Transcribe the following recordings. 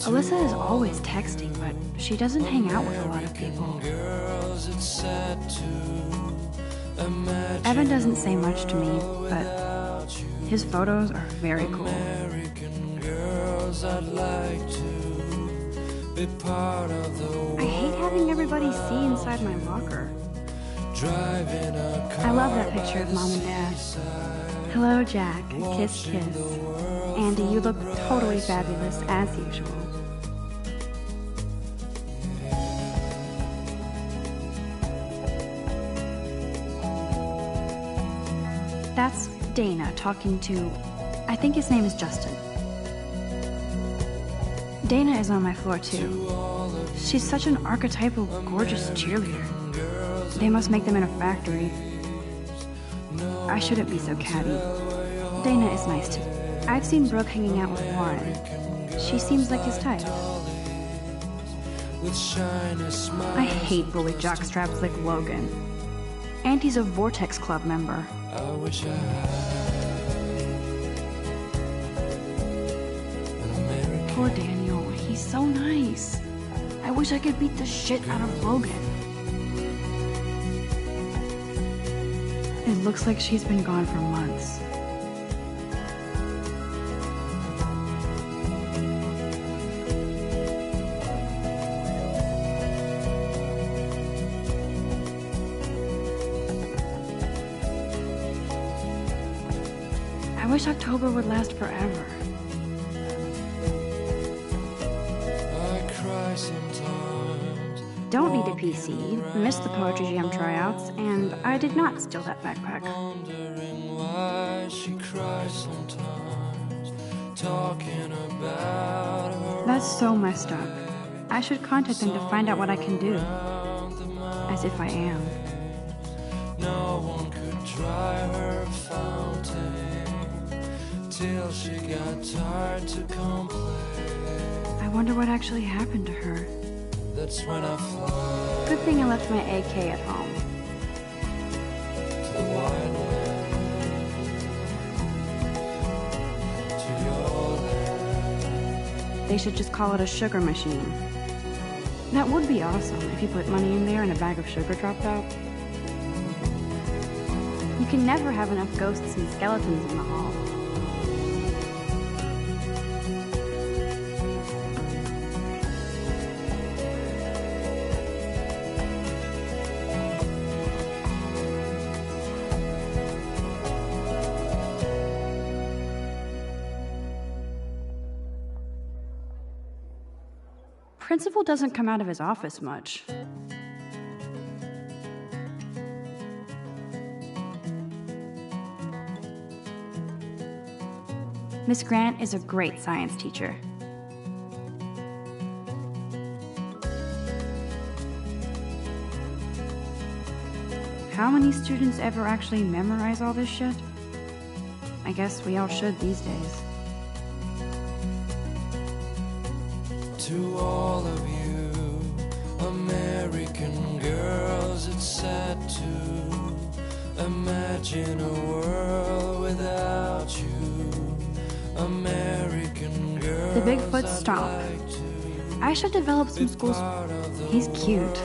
Alyssa is always texting, but she doesn't hang out with a lot of people. Evan doesn't say much to me, but his photos are very cool. I hate having everybody see inside my locker. I love that picture of Mom and Dad. Hello, Jack. Kiss, kiss. Andy, you look totally fabulous, as usual. That's Dana talking to... I think his name is Justin. Dana is on my floor, too. She's such an archetypal, gorgeous cheerleader. They must make them in a factory. I shouldn't be so catty. Dana is nice, too. I've seen Brooke hanging out with Warren. She seems like his type. I hate bully jockstraps like Logan. And he's a Vortex Club member. Poor Daniel, he's so nice. I wish I could beat the shit out of Logan. It looks like she's been gone for months. I wish October would last forever. Don't need a PC, missed the Poetry Jam tryouts, and I did not steal that backpack. That's so messed up. I should contact them to find out what I can do. As if I am. No one could dry her fountain till she got tired to complain. I wonder what actually happened to her. That's when I fly. Good thing I left my AK at home. To the wide land, to your land. They should just call it a sugar machine. That would be awesome if you put money in there and a bag of sugar dropped out. You can never have enough ghosts and skeletons in the hall. Principal doesn't come out of his office much. Miss Grant is a great science teacher. How many students ever actually memorize all this shit? I guess we all should these days. To all of you American girls, it's sad to imagine a world without you. American girls, the Bigfoot stomp. I should develop some schools. He's cute.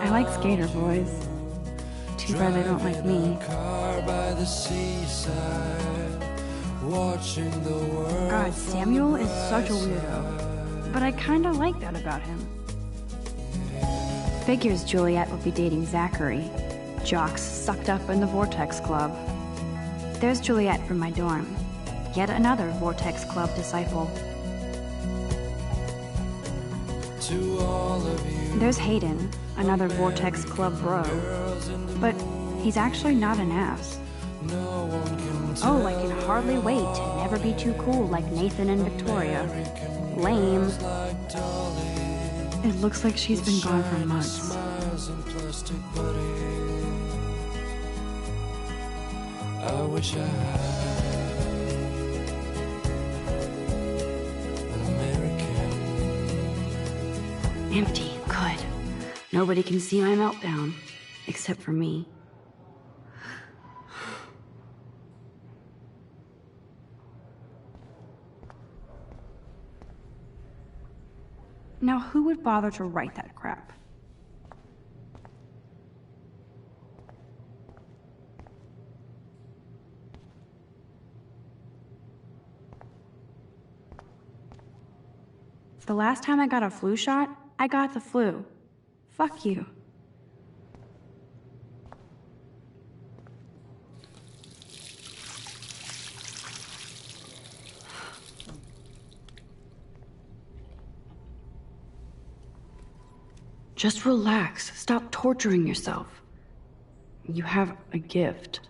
I like skater boys. Too bad they don't like me. God, Samuel is such a weirdo. But I kinda like that about him. Figures Juliet would be dating Zachary. Jocks sucked up in the Vortex Club. There's Juliet from my dorm. Yet another Vortex Club disciple. To all of you, there's Hayden, another Vortex Club bro. But he's actually not an ass. Oh, I can hardly wait to never be too cool like Nathan and Victoria. Lame. It looks like she's been gone for months. I wish I had an American. Empty. Good. Nobody can see my meltdown. Except for me. Now who would bother to write that crap? The last time I got a flu shot, I got the flu. Fuck you. Just relax. Stop torturing yourself. You have a gift.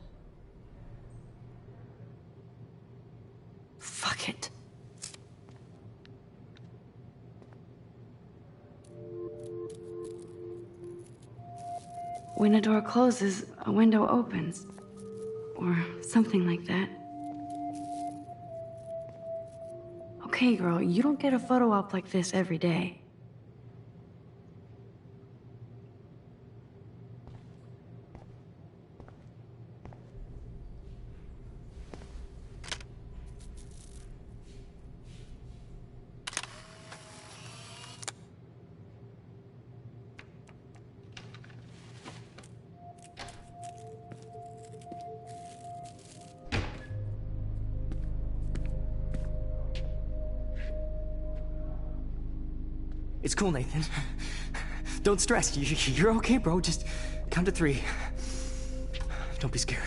Fuck it. When a door closes, a window opens. Or something like that. Okay, girl, you don't get a photo op like this every day. It's cool, Nathan. Don't stress. You're okay, bro. Just count to 3. Don't be scared.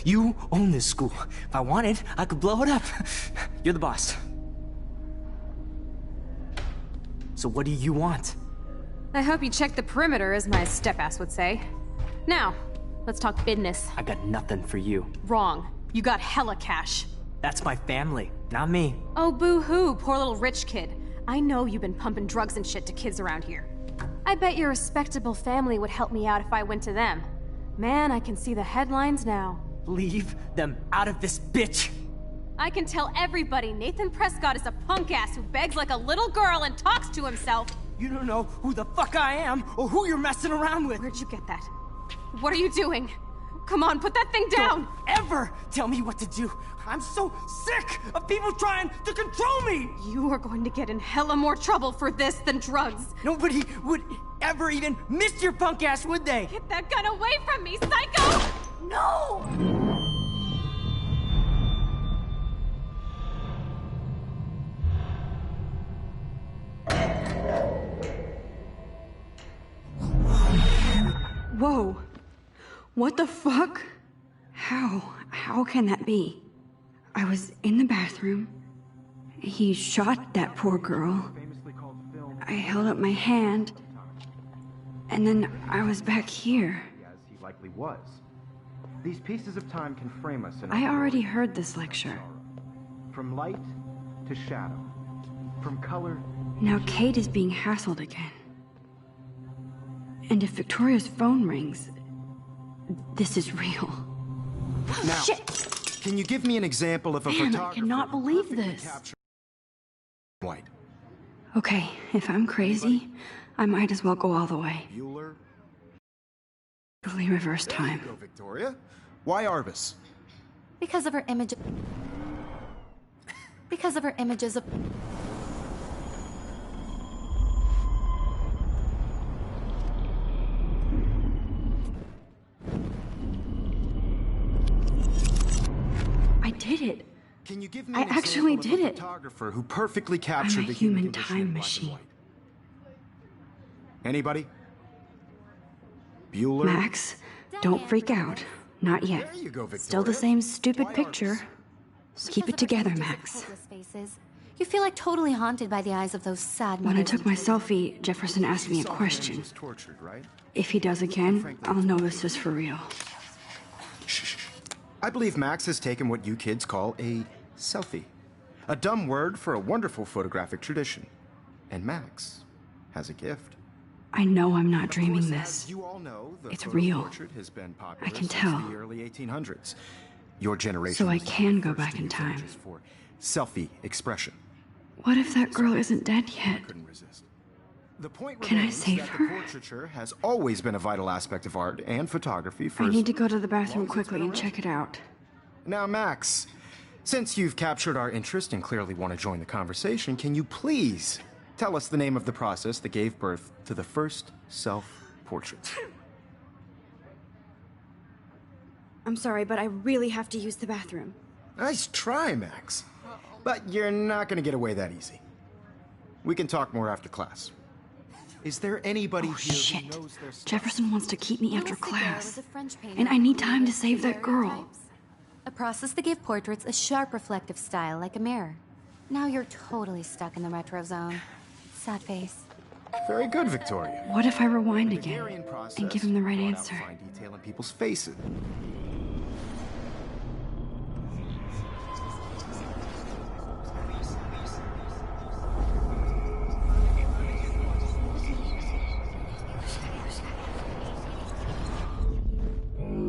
You own this school. If I wanted, I could blow it up. You're the boss. So what do you want? I hope you checked the perimeter, as my step-ass would say. Now, let's talk business. I got nothing for you. Wrong. You got hella cash. That's my family, not me. Oh, boo-hoo, poor little rich kid. I know you've been pumping drugs and shit to kids around here. I bet your respectable family would help me out if I went to them. Man, I can see the headlines now. Leave them out of this bitch! I can tell everybody Nathan Prescott is a punk ass who begs like a little girl and talks to himself. You don't know who the fuck I am or who you're messing around with. Where'd you get that? What are you doing? Come on, put that thing down! Don't ever tell me what to do! I'm so sick of people trying to control me! You are going to get in hella more trouble for this than drugs. Nobody would ever even miss your punk ass, would they? Get that gun away from me, psycho! No! Whoa. What the fuck? How can that be? I was in the bathroom. He shot that poor girl. I held up my hand. And then I was back here. As he likely was. These pieces of time can frame us in I already heard this lecture. From light to shadow. From color. Now Kate is being hassled again. And if Victoria's phone rings, this is real. Now, Shit! can you give me an example of a Man, I photographer cannot who believe perfectly this. captured white? Okay, if I'm crazy, I might as well go all the way. Bueller? Fully reverse time. Go, Victoria. Why Arbus? Because of her image. Because of her images of. I did it. Can you give me I an actually example of did a it. photographer who perfectly captured I'm a the human condition time in black and machine. white? Anybody? Bueller? Max, don't freak out. Not yet. There you go, Victoria. Still the same stupid Why picture. Arbus? Keep it together, Because of her Max. images of hopeless faces. You feel like totally haunted by the eyes of those sad When I mothers took and my children. selfie, Jefferson asked me a Saw him question. was tortured, right? If he does again, I'll know this is for real. Shh. I believe Max has taken what you kids call a selfie. A dumb word for a wonderful photographic tradition. And Max has a gift. I know I'm not Of dreaming course, this. as you all know, the It's photo real. portrait has been popular I can since tell. the early 1800s. Your generation So I was the can go first back to in use time. images for selfie expression. What if that girl isn't dead yet? Couldn't resist. The point Can I remains save that her? the portraiture has always been a vital aspect of art and photography for I as need to go to the bathroom long as it's quickly been and around. check it out. Now, Max, since you've captured our interest and clearly want to join the conversation, can you please tell us the name of the process that gave birth to the first self-portraits. I'm sorry, but I really have to use the bathroom. Nice try, Max. But you're not gonna get away that easy. We can talk more after class. Is there anybody here Shit. who knows their stuff? Jefferson wants to keep me after Louis Daguerre class. was a French painter And I need who time to used save that girl. daguerreotypes. A process that gave portraits a sharp reflective style like a mirror. Now you're totally stuck in the retro zone. Sad face. Very good, Victoria. What if I rewind The again Daguerrean process and give him the right brought out answer? fine detail in people's faces.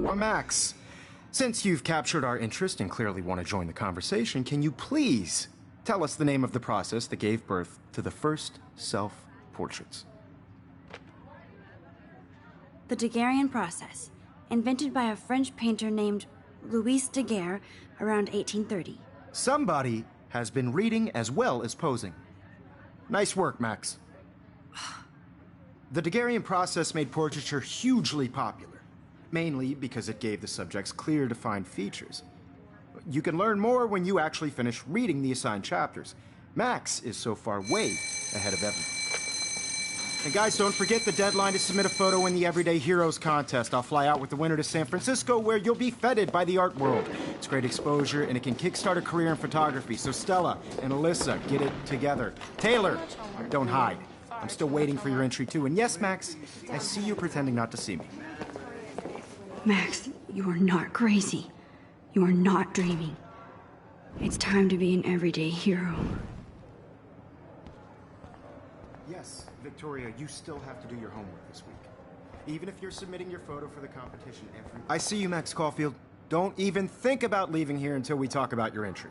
Well, Max, since you've captured our interest and clearly want to join the conversation, can you please tell us the name of the process that gave birth to the first self-portraits? The Daguerrean process, invented by a French painter named Louis Daguerre around 1830. Somebody has been reading as well as posing. Nice work, Max. The Daguerrean process made portraiture hugely popular, mainly because it gave the subjects clear, defined features. You can learn more when you actually finish reading the assigned chapters. Max is so far way ahead of everyone. And guys, don't forget the deadline to submit a photo in the Everyday Heroes contest. I'll fly out with the winner to San Francisco, where you'll be feted by the art world. It's great exposure, and it can kickstart a career in photography. So Stella and Alyssa, get it together. Taylor, don't hide. I'm still waiting for your entry, too. And yes, Max, I see you pretending not to see me. Max, you are not crazy. You are not dreaming. It's time to be an everyday hero. Yes, Victoria, you still have to do your homework this week. Even if you're submitting your photo for the competition every... I see you, Max Caulfield. Don't even think about leaving here until we talk about your entry.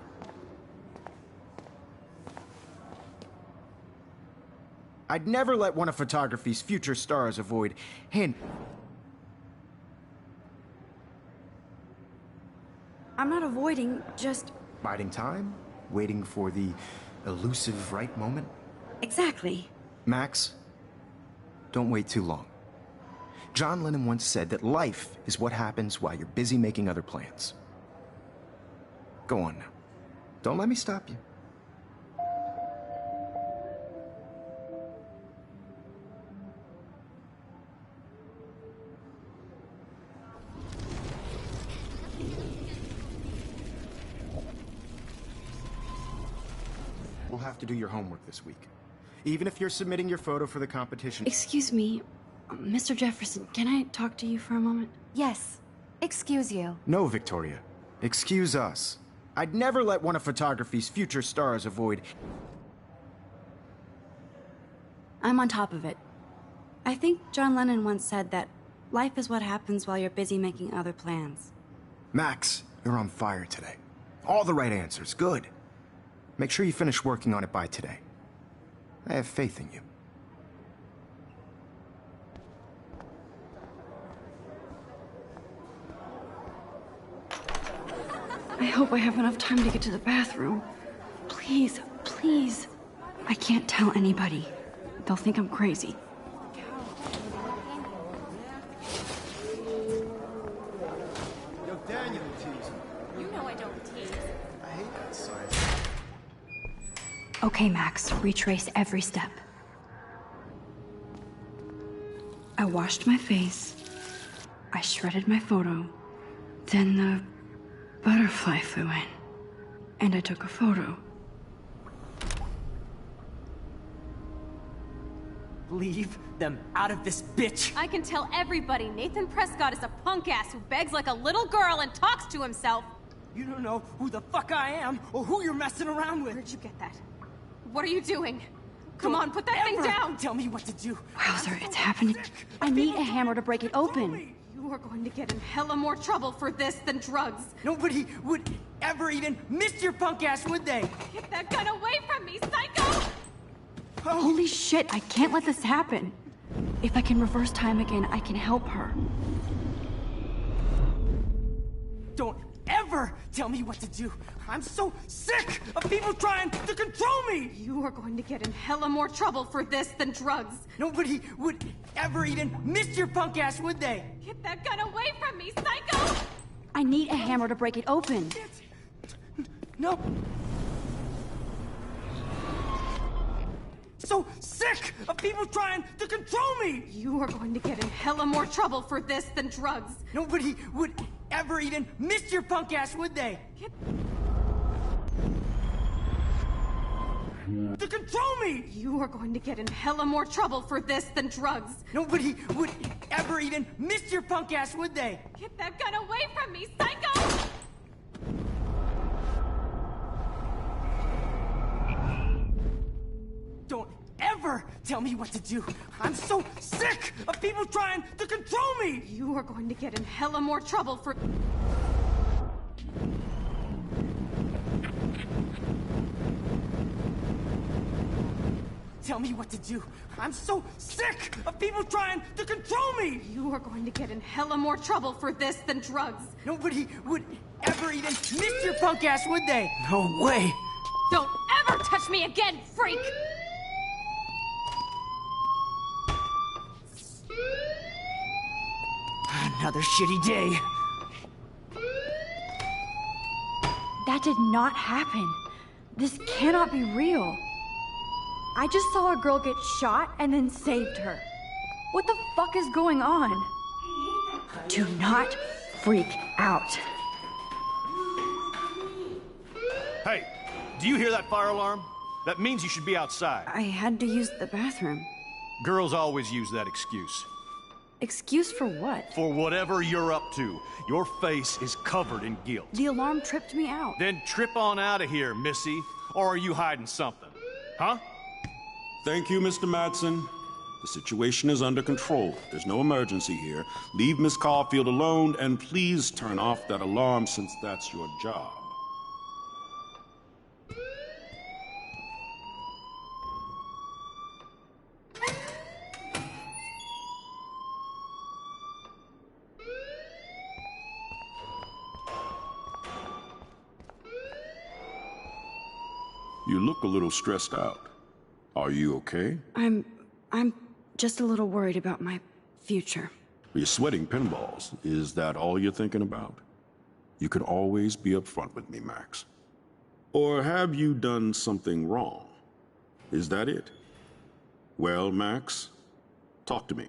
I'd never let one of photography's future stars avoid hand... I'm not avoiding, just... biding time? Waiting for the elusive right moment? Exactly. Max, don't wait too long. John Lennon once said that life is what happens while you're busy making other plans. Go on now. Don't let me stop you. We'll have to do your homework this week. Even if you're submitting your photo for the competition... Excuse me, Mr. Jefferson, can I talk to you for a moment? Yes. Excuse you. No, Victoria. Excuse us. I'd never let one of photography's future stars avoid... I'm on top of it. I think John Lennon once said that life is what happens while you're busy making other plans. Max, you're on fire today. All the right answers. Good. Make sure you finish working on it by today. I have faith in you. I hope I have enough time to get to the bathroom. Please, please. I can't tell anybody. They'll think I'm crazy. Yo, Daniel teasing. You know I don't tease. I hate that sign. Okay, Max, retrace every step. I washed my face. I shredded my photo. Then the butterfly flew in. And I took a photo. Leave them out of this bitch! I can tell everybody Nathan Prescott is a punk ass who begs like a little girl and talks to himself. You don't know who the fuck I am or who you're messing around with. Where'd you get that? What are you doing? Come on, put that thing Ever down! Tell me what to do. Wowzer, it's happening. I need a hammer to break it open. You are going to get in hella more trouble for this than drugs. Nobody would ever even miss your punk ass, would they? Get that gun away from me, psycho! Holy shit, I can't let this happen. If I can reverse time again, I can help her. Don't ever tell me what to do. I'm so sick of people trying to control me! You are going to get in hella more trouble for this than drugs. Nobody would ever even miss your punk ass, would they? Get that gun away from me, psycho! I need a hammer to break it open. No. So sick of people trying to control me! You are going to get in hella more trouble for this than drugs. Nobody would ever even miss your punk ass, would they? To control me! You are going to get in hella more trouble for this than drugs. Nobody would ever even miss your punk ass, would they? Get that gun away from me, psycho! Don't ever tell me what to do. I'm so sick of people trying to control me! You are going to get in hella more trouble for... Tell me what to do. I'm so sick of people trying to control me! You are going to get in hella more trouble for this than drugs. Nobody would ever even miss your punk ass, would they? No way! Don't ever touch me again, freak! Another shitty day. That did not happen. This cannot be real. I just saw a girl get shot and then saved her. What the fuck is going on? Do not freak out. Hey, do you hear that fire alarm? That means you should be outside. I had to use the bathroom. Girls always use that excuse. Excuse for what? For whatever you're up to, your face is covered in guilt. The alarm tripped me out. Then trip on out of here, Missy. Or are you hiding something? Huh? Thank you, Mr. Madsen. The situation is under control. There's no emergency here. Leave Miss Caulfield alone, and please turn off that alarm since that's your job. You look a little stressed out. Are you okay? I'm just a little worried about my future. You're sweating pinballs. Is that all you're thinking about? You can always be upfront with me, Max. Or have you done something wrong? Is that it? Well, Max, talk to me.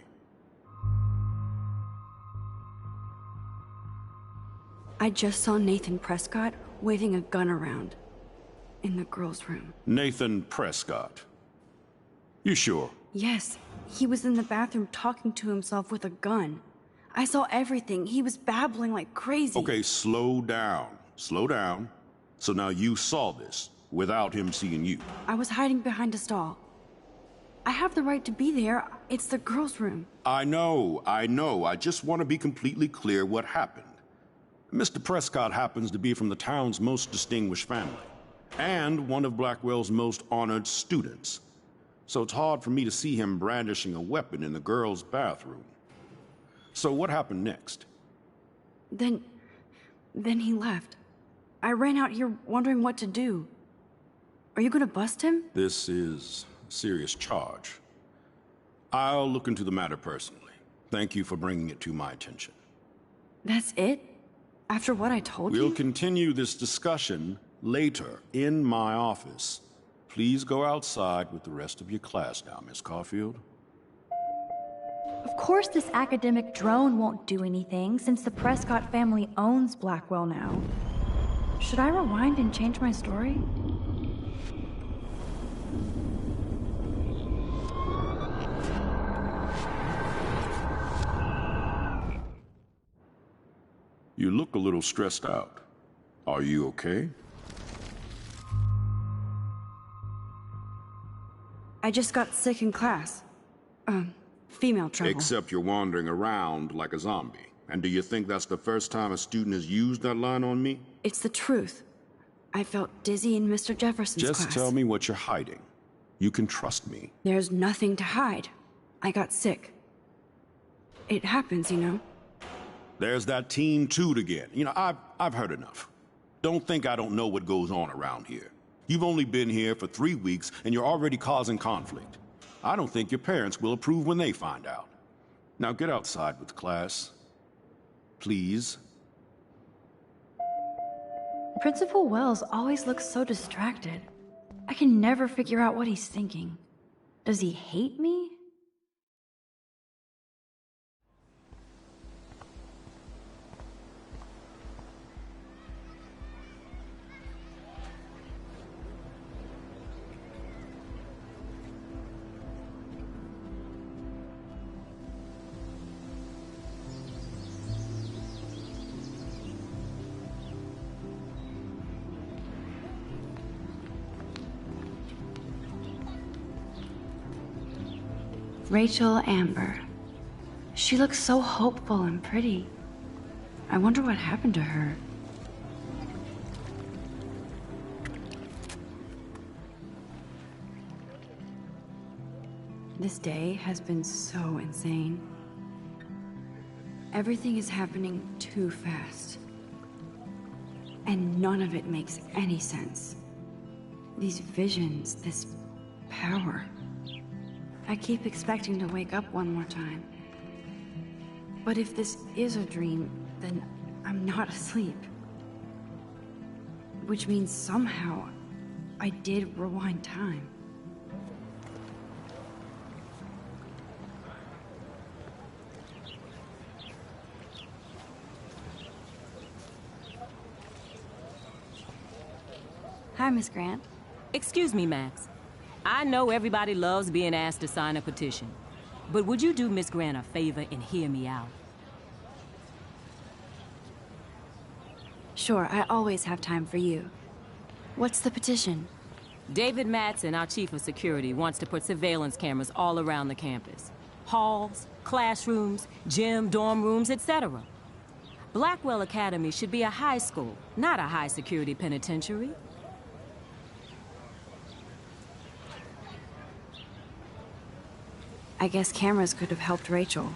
I just saw Nathan Prescott waving a gun around in the girls' room. Nathan Prescott. You sure? Yes, he was in the bathroom talking to himself with a gun. I saw everything. He was babbling like crazy. Okay, slow down. Slow down. So now you saw this without him seeing you. I was hiding behind a stall. I have the right to be there. It's the girls' room. I know. I just want to be completely clear what happened. Mr. Prescott happens to be from the town's most distinguished family, and one of Blackwell's most honored students. So it's hard for me to see him brandishing a weapon in the girls' bathroom. So what happened next? Then he left. I ran out here wondering what to do. Are you gonna bust him? This is a serious charge. I'll look into the matter personally. Thank you for bringing it to my attention. That's it? After what I told you? We'll continue this discussion later in my office. Please go outside with the rest of your class now, Miss Caulfield. Of course this academic drone won't do anything, since the Prescott family owns Blackwell now. Should I rewind and change my story? You look a little stressed out. Are you okay? I just got sick in class. Female trouble. Except you're wandering around like a zombie. And do you think that's the first time a student has used that line on me? It's the truth. I felt dizzy in Mr. Jefferson's class. Just tell me what you're hiding. You can trust me. There's nothing to hide. I got sick. It happens, you know. There's that Team Toot again. You know, I've heard enough. Don't think I don't know what goes on around here. You've only been here for 3 weeks, and you're already causing conflict. I don't think your parents will approve when they find out. Now get outside with class. Please. Principal Wells always looks so distracted. I can never figure out what he's thinking. Does he hate me? Rachel Amber. She looks so hopeful and pretty. I wonder what happened to her. This day has been so insane. Everything is happening too fast. And none of it makes any sense. These visions, this power. I keep expecting to wake up one more time. But if this is a dream, then I'm not asleep. Which means somehow I did rewind time. Hi, Miss Grant. Excuse me, Max. I know everybody loves being asked to sign a petition, but would you do Miss Grant a favor and hear me out? Sure, I always have time for you. What's the petition? David Madsen, our chief of security, wants to put surveillance cameras all around the campus. Halls, classrooms, gym, dorm rooms, etc. Blackwell Academy should be a high school, not a high-security penitentiary. I guess cameras could have helped Rachel.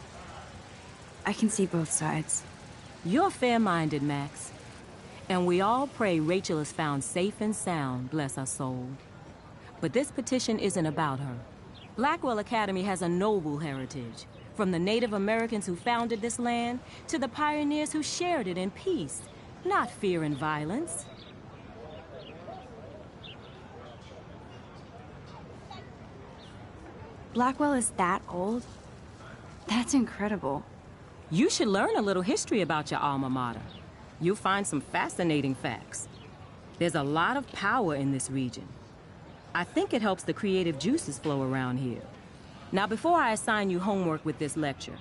I can see both sides. You're fair-minded, Max. And we all pray Rachel is found safe and sound, bless her soul. But this petition isn't about her. Blackwell Academy has a noble heritage, from the Native Americans who founded this land to the pioneers who shared it in peace, not fear and violence. Blackwell is that old? That's incredible. You should learn a little history about your alma mater. You'll find some fascinating facts. There's a lot of power in this region. I think it helps the creative juices flow around here. Now, before I assign you homework with this lecture,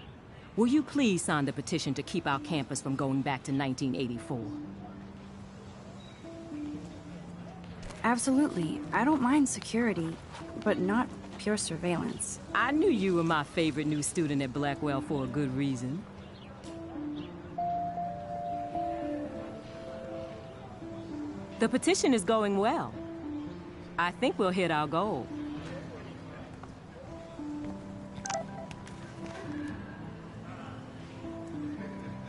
will you please sign the petition to keep our campus from going back to 1984? Absolutely. I don't mind security, but not pure surveillance. I knew you were my favorite new student at Blackwell for a good reason. The petition is going well. I think we'll hit our goal.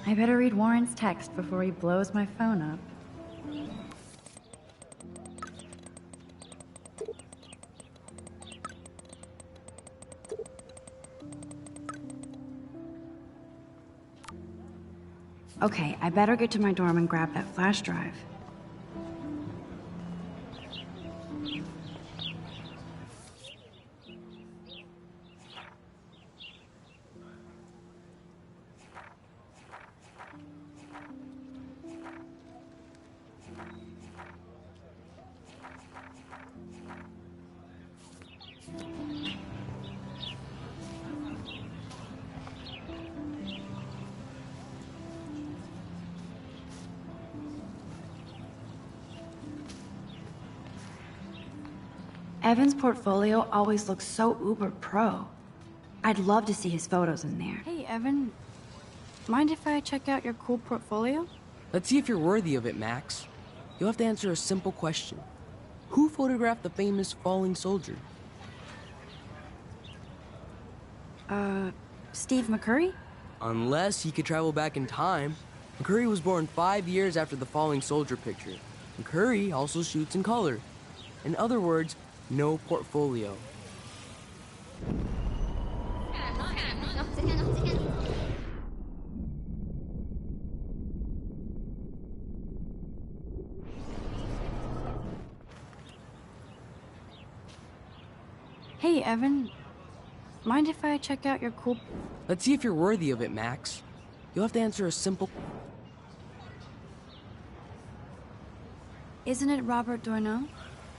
I better read Warren's text before he blows my phone up. Okay, I better get to my dorm and grab that flash drive. Evan's portfolio always looks so uber pro. I'd love to see his photos in there. Hey, Evan. Mind if I check out your cool portfolio? Let's see if you're worthy of it, Max. You'll have to answer a simple question. Who photographed the famous falling soldier? Steve McCurry? Unless he could travel back in time. McCurry was born 5 years after the falling soldier picture. McCurry also shoots in color. In other words, no portfolio. Hey, Evan. Mind if I check out your cool... Let's see if you're worthy of it, Max. You'll have to answer a simple... Isn't it Robert Doisneau?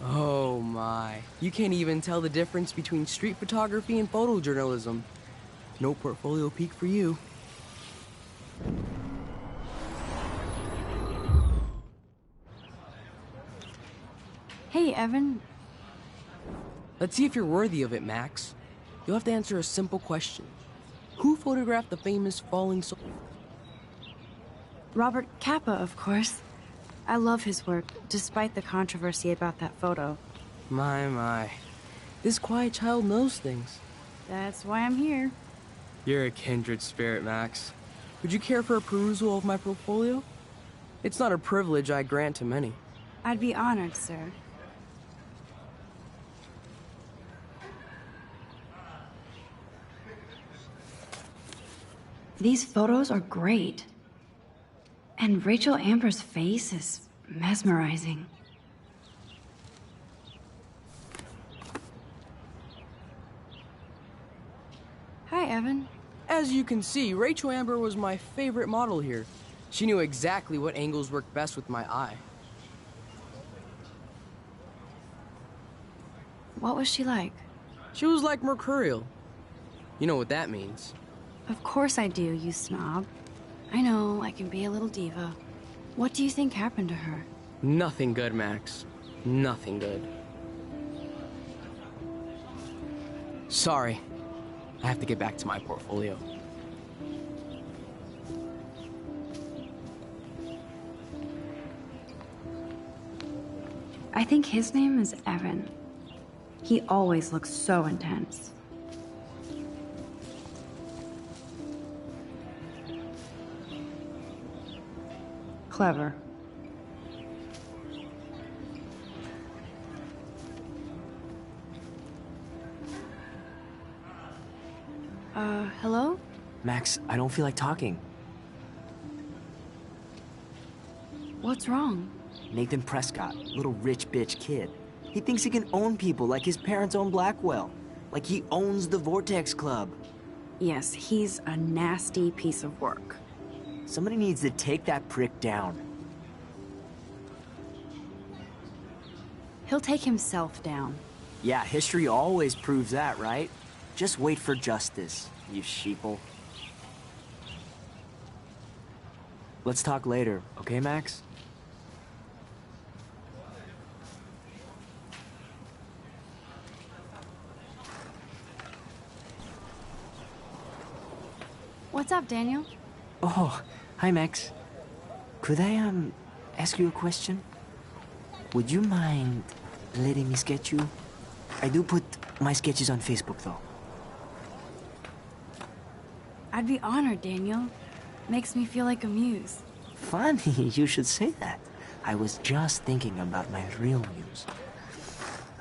Oh my. You can't even tell the difference between street photography and photojournalism. No portfolio peak for you. Hey, Evan. Let's see if you're worthy of it, Max. You'll have to answer a simple question. Who photographed the famous falling soldier? Robert Capa, of course. I love his work, despite the controversy about that photo. My. This quiet child knows things. That's why I'm here. You're a kindred spirit, Max. Would you care for a perusal of my portfolio? It's not a privilege I grant to many. I'd be honored, sir. These photos are great. And Rachel Amber's face is mesmerizing. Hi, Evan. As you can see, Rachel Amber was my favorite model here. She knew exactly what angles worked best with my eye. What was she like? She was like mercurial. You know what that means. Of course I do, you snob. I know, I can be a little diva. What do you think happened to her? Nothing good, Max. Nothing good. Sorry. I have to get back to my portfolio. I think his name is Evan. He always looks so intense. Clever. Hello? Max, I don't feel like talking. What's wrong? Nathan Prescott, little rich bitch kid. He thinks he can own people like his parents own Blackwell. Like he owns the Vortex Club. Yes, he's a nasty piece of work. Somebody needs to take that prick down. He'll take himself down. Yeah, history always proves that, right? Just wait for justice, you sheeple. Let's talk later, okay, Max? What's up, Daniel? Oh, hi, Max. Could I, ask you a question? Would you mind letting me sketch you? I do put my sketches on Facebook, though. I'd be honored, Daniel. Makes me feel like a muse. Funny you should say that. I was just thinking about my real muse.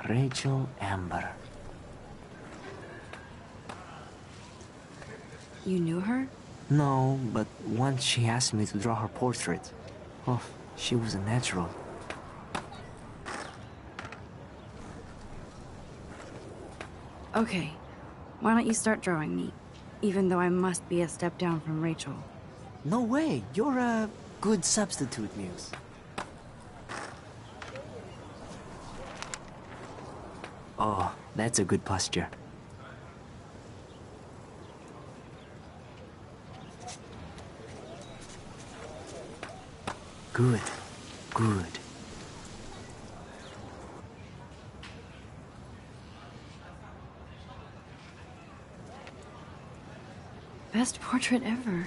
Rachel Amber. You knew her? No, but once she asked me to draw her portrait. Oh, she was a natural. Okay. Why don't you start drawing me? Even though I must be a step down from Rachel. No way. You're a good substitute, Muse. Oh, that's a good posture. Good. Good. Best portrait ever.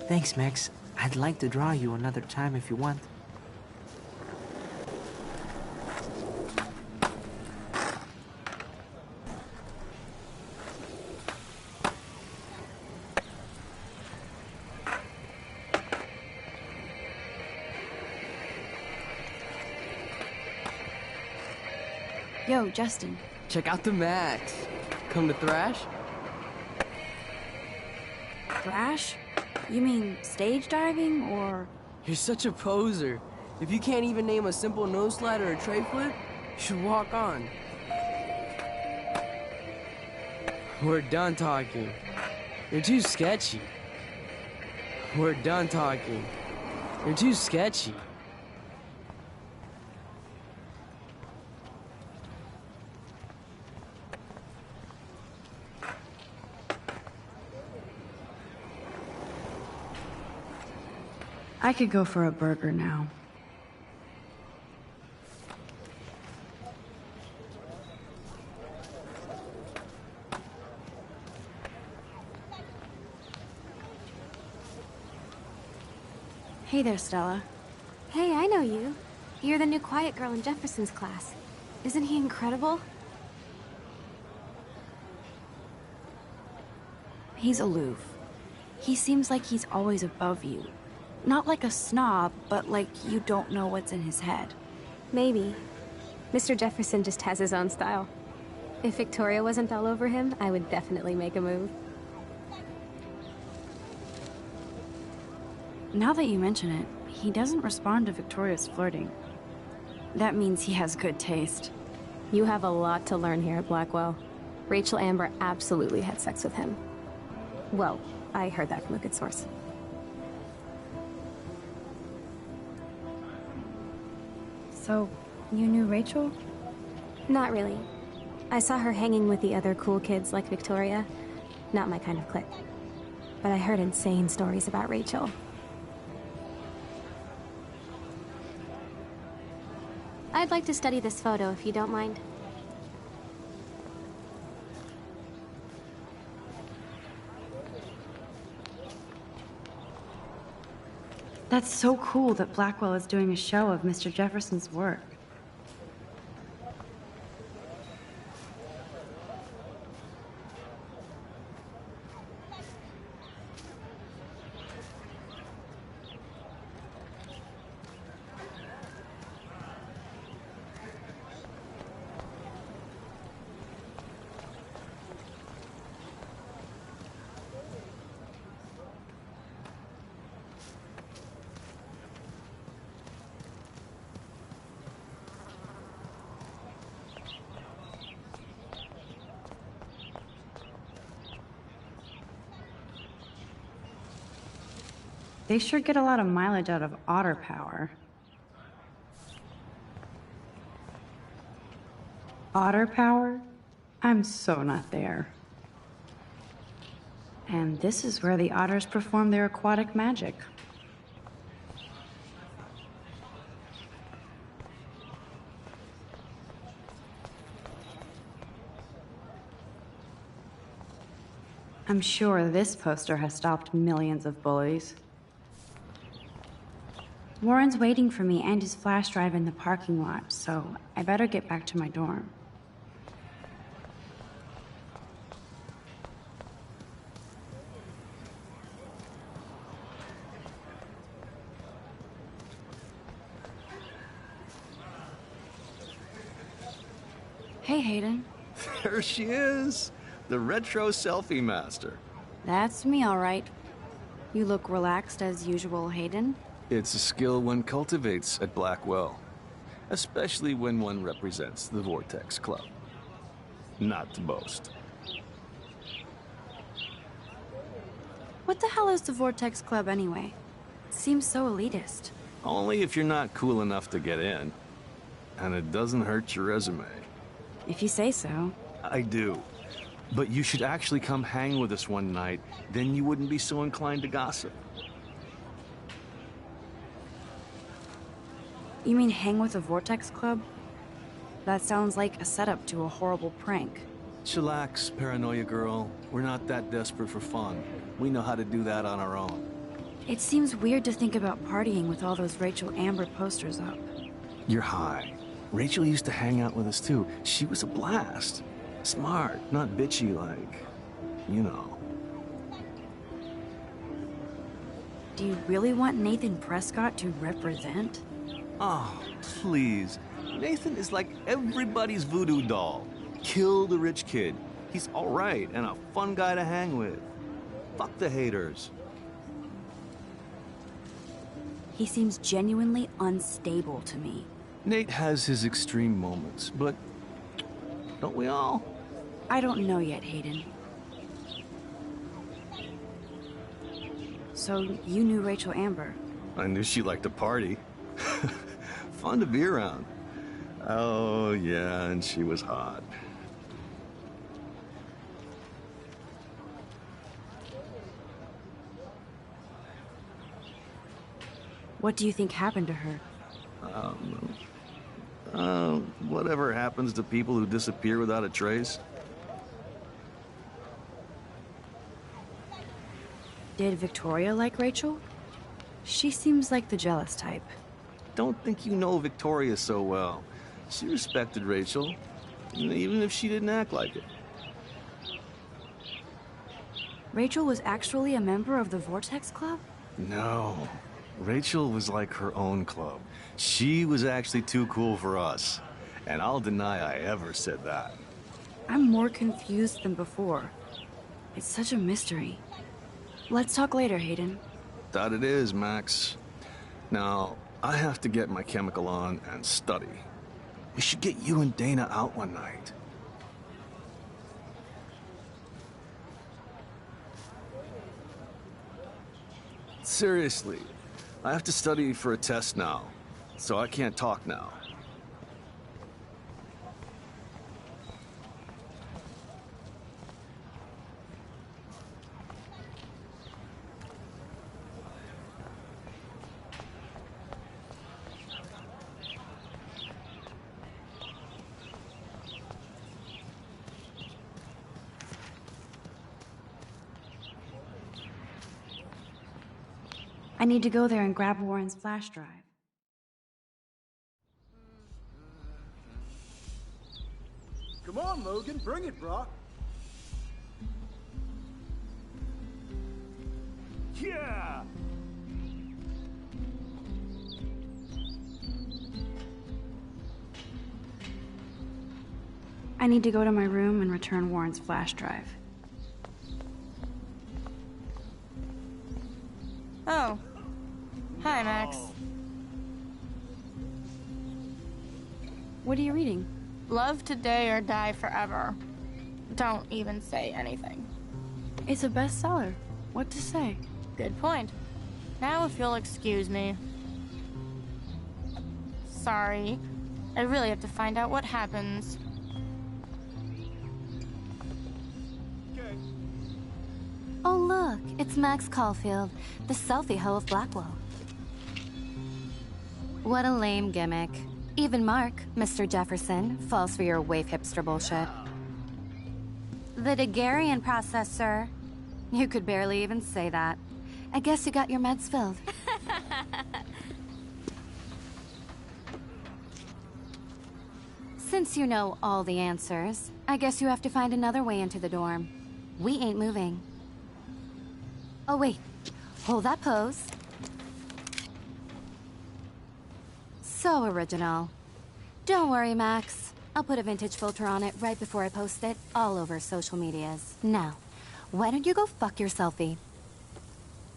Thanks, Max. I'd like to draw you another time if you want. Yo, Justin. Check out the Max. Come to thrash? Thrash? You mean stage diving, or...? You're such a poser. If you can't even name a simple nose slide or a tray flip, you should walk on. We're done talking. You're too sketchy. We're done talking. You're too sketchy. I could go for a burger now. Hey there, Stella. Hey, I know you. You're the new quiet girl in Jefferson's class. Isn't he incredible? He's aloof. He seems like he's always above you. Not like a snob, but like you don't know what's in his head. Maybe. Mr. Jefferson just has his own style. If Victoria wasn't all over him, I would definitely make a move. Now that you mention it, he doesn't respond to Victoria's flirting. That means he has good taste. You have a lot to learn here at Blackwell. Rachel Amber absolutely had sex with him. Well, I heard that from a good source. So, you knew Rachel? Not really. I saw her hanging with the other cool kids like Victoria. Not my kind of clique. But I heard insane stories about Rachel. I'd like to study this photo if you don't mind. That's so cool that Blackwell is doing a show of Mr. Jefferson's work. They sure get a lot of mileage out of otter power. Otter power? I'm so not there. And this is where the otters perform their aquatic magic. I'm sure this poster has stopped millions of bullies. Warren's waiting for me and his flash drive in the parking lot, so I better get back to my dorm. Hey, Hayden. There she is, the retro selfie master. That's me, all right. You look relaxed as usual, Hayden. It's a skill one cultivates at Blackwell, especially when one represents the Vortex Club. Not to boast. What the hell is the Vortex Club anyway? It seems so elitist. Only if you're not cool enough to get in. And it doesn't hurt your resume. If you say so. I do. But you should actually come hang with us one night, then you wouldn't be so inclined to gossip. You mean hang with the Vortex Club? That sounds like a setup to a horrible prank. Chillax, paranoia girl. We're not that desperate for fun. We know how to do that on our own. It seems weird to think about partying with all those Rachel Amber posters up. You're high. Rachel used to hang out with us too. She was a blast. Smart, not bitchy like, you know. Do you really want Nathan Prescott to represent? Oh, please. Nathan is like everybody's voodoo doll. Kill the rich kid. He's all right and a fun guy to hang with. Fuck the haters. He seems genuinely unstable to me. Nate has his extreme moments, but don't we all? I don't know yet, Hayden. So, you knew Rachel Amber? I knew she liked to party. Fun to be around. Oh, yeah, and she was hot. What do you think happened to her? Whatever happens to people who disappear without a trace. Did Victoria like Rachel? She seems like the jealous type. Don't think you know Victoria so well. She respected Rachel, even if she didn't act like it. Rachel was actually a member of the Vortex Club? No. Rachel was like her own club. She was actually too cool for us. And I'll deny I ever said that. I'm more confused than before. It's such a mystery. Let's talk later, Hayden. That it is, Max. Now, I have to get my chemical on and study. We should get you and Dana out one night. Seriously, I have to study for a test now, so I can't talk now. I need to go there and grab Warren's flash drive. Come on, Logan, bring it, brah. Yeah! I need to go to my room and return Warren's flash drive. Oh. Hi, Max. What are you reading? Love today or die forever. Don't even say anything. It's a bestseller. What to say? Good point. Now if you'll excuse me. Sorry. I really have to find out what happens. Oh look, it's Max Caulfield, the selfie hoe of Blackwell. What a lame gimmick. Even Mark, Mr. Jefferson, falls for your wave hipster bullshit. The Daguerrean process, sir. You could barely even say that. I guess you got your meds filled. Since you know all the answers, I guess you have to find another way into the dorm. We ain't moving. Oh wait, hold that pose. So original. Don't worry, Max. I'll put a vintage filter on it right before I post it all over social medias. Now, why don't you go fuck your selfie?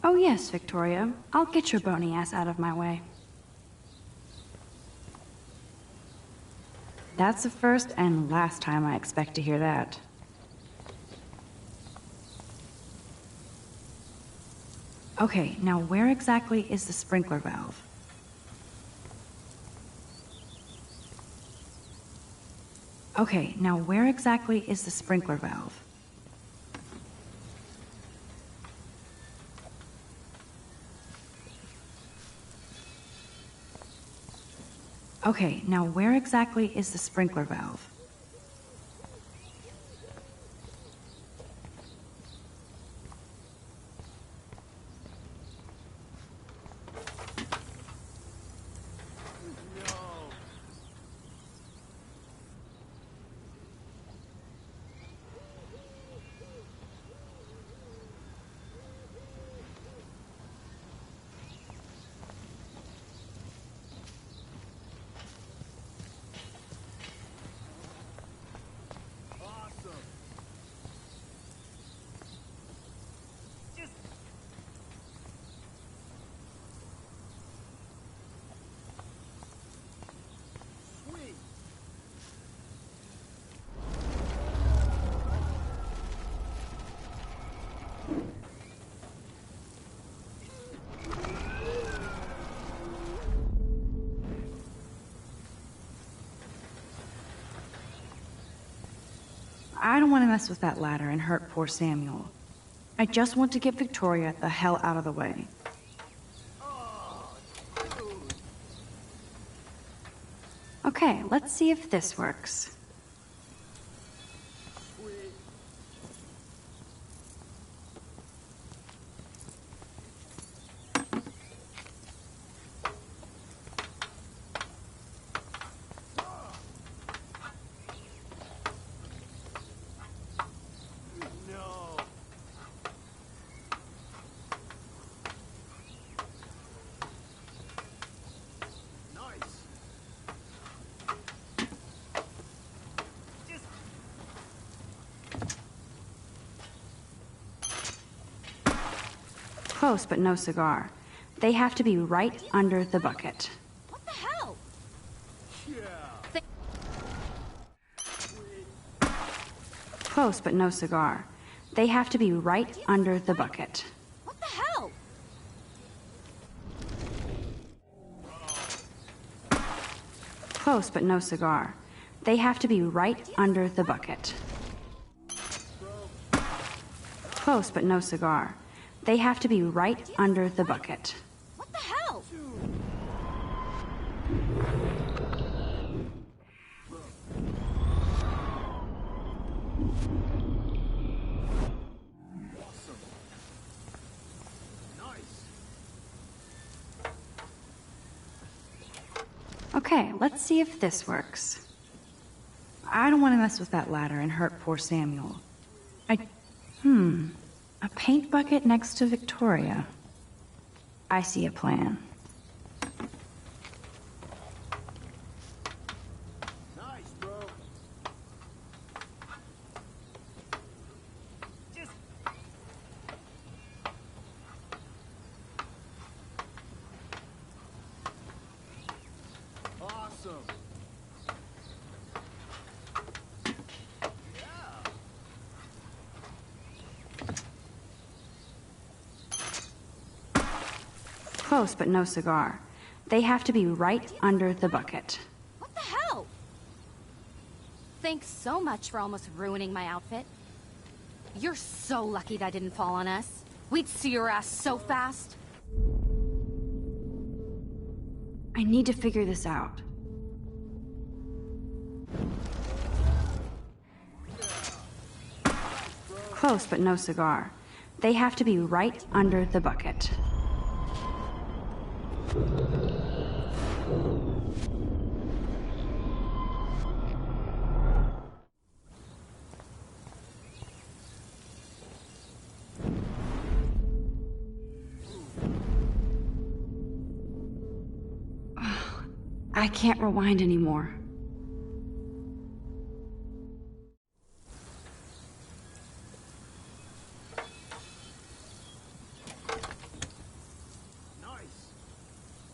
Oh yes, Victoria. I'll get your bony ass out of my way. That's the first and last time I expect to hear that. Okay, now where exactly is the sprinkler valve? Okay, now where exactly is the sprinkler valve? Okay, now where exactly is the sprinkler valve? don't want to mess with that ladder and hurt poor Samuel. I just want to get Victoria the hell out of the way. Okay, let's see if this works. Close, but no cigar. They have to be right under the bucket. What the hell? Close, but no cigar. They have to be right under the bucket. What the hell? Close, but no cigar. They have to be right under the bucket. Close, but no cigar. They have to be right under the bucket. What the hell? Okay, let's see if this works. I don't want to mess with that ladder and hurt poor Samuel. A paint bucket next to Victoria. I see a plan. Nice, bro. Awesome. Close, but no cigar. They have to be right under the bucket. What the hell? Thanks so much for almost ruining my outfit. You're so lucky that didn't fall on us. We'd see your ass so fast. I need to figure this out. Close, but no cigar. They have to be right under the bucket. I can't rewind anymore.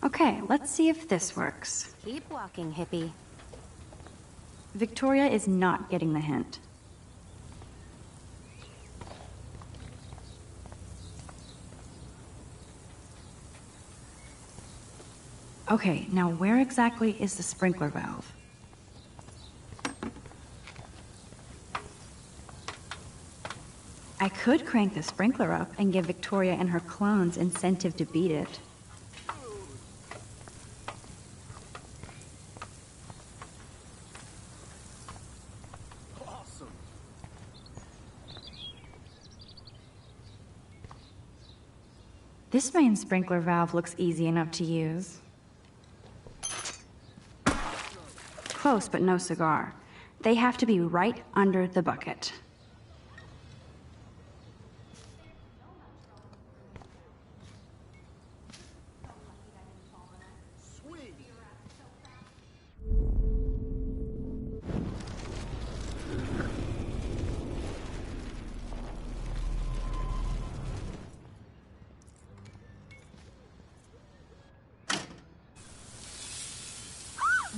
Okay, let's see if this works. Keep walking, hippie. Victoria is not getting the hint. Okay, now where exactly is the sprinkler valve? I could crank the sprinkler up and give Victoria and her clones incentive to beat it. This main sprinkler valve looks easy enough to use. Close, but no cigar. They have to be right under the bucket.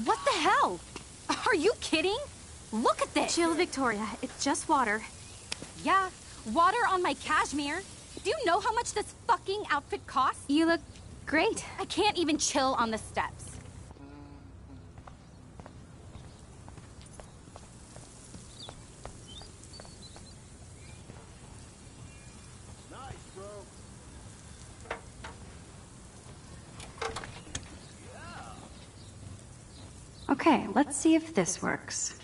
What the hell? Are you kidding? Look at this! Chill, Victoria. It's just water. Yeah, water on my cashmere. Do you know how much this fucking outfit costs? You look great. I can't even chill on the steps. Okay, let's see if this works.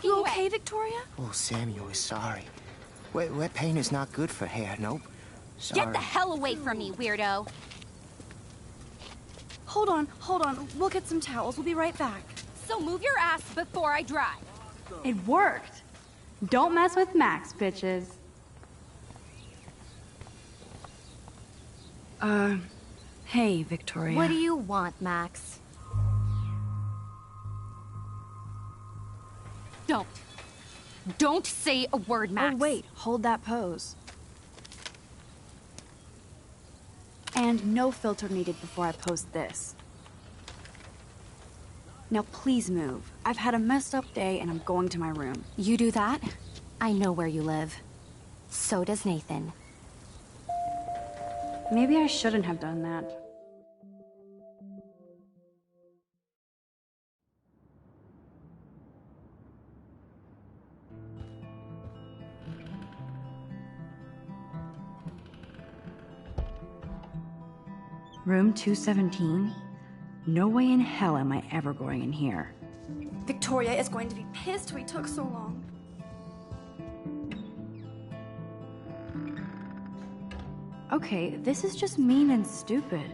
You okay, Victoria? Oh, Samuel is sorry. Wet paint is not good for hair, nope. Sorry. Get the hell away from me, weirdo! Hold on. We'll get some towels. We'll be right back. So move your ass before I drive. It worked. Don't mess with Max, bitches. Hey, Victoria. What do you want, Max? Don't say a word, Max. Oh, wait. Hold that pose. And no filter needed before I post this. Now please move. I've had a messed up day and I'm going to my room. You do that? I know where you live. So does Nathan. Maybe I shouldn't have done that. Room 217? No way in hell am I ever going in here. Victoria is going to be pissed we took so long. Okay, this is just mean and stupid.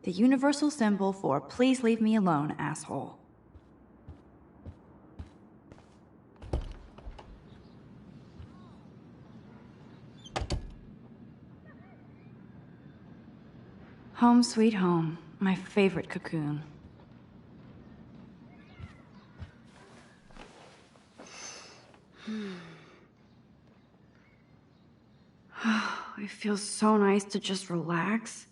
The universal symbol for please leave me alone, asshole. Home sweet home, my favorite cocoon. It feels so nice to just relax.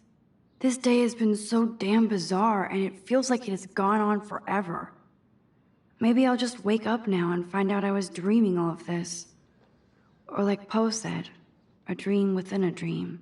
This day has been so damn bizarre, and it feels like it has gone on forever. Maybe I'll just wake up now and find out I was dreaming all of this. Or like Poe said, a dream within a dream.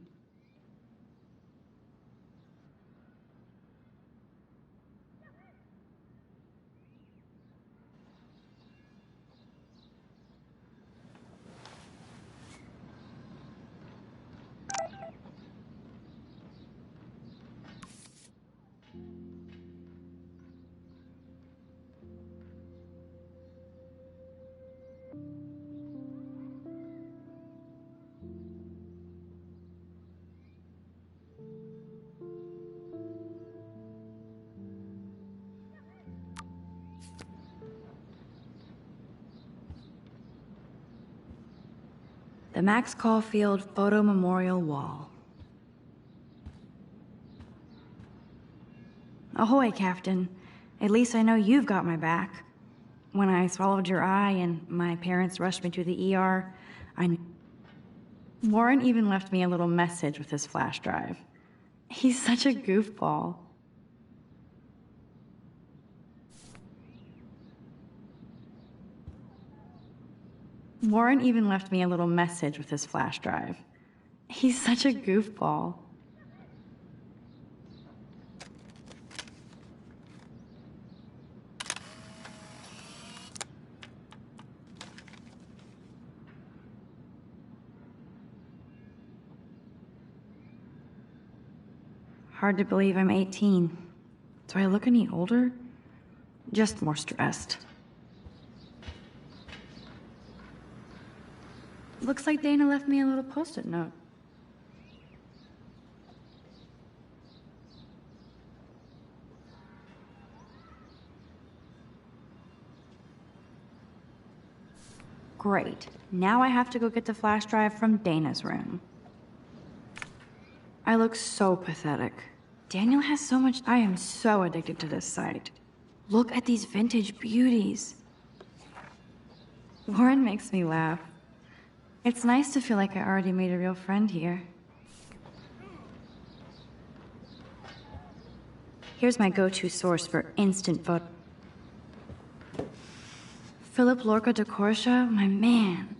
The Max Caulfield Photo Memorial Wall. Ahoy, Captain. At least I know you've got my back. When I swallowed your eye and my parents rushed me to the ER, Warren even left me a little message with his flash drive. He's such a goofball. Warren even left me a little message with his flash drive. He's such a goofball. Hard to believe I'm 18. Do I look any older? Just more stressed. Looks like Dana left me a little post-it note. Great. Now I have to go get the flash drive from Dana's room. I look so pathetic. Daniel has so much. I am so addicted to this site. Look at these vintage beauties. Warren makes me laugh. It's nice to feel like I already made a real friend here. Here's my go-to source for instant photo. Philip Lorca de Corsia, my man.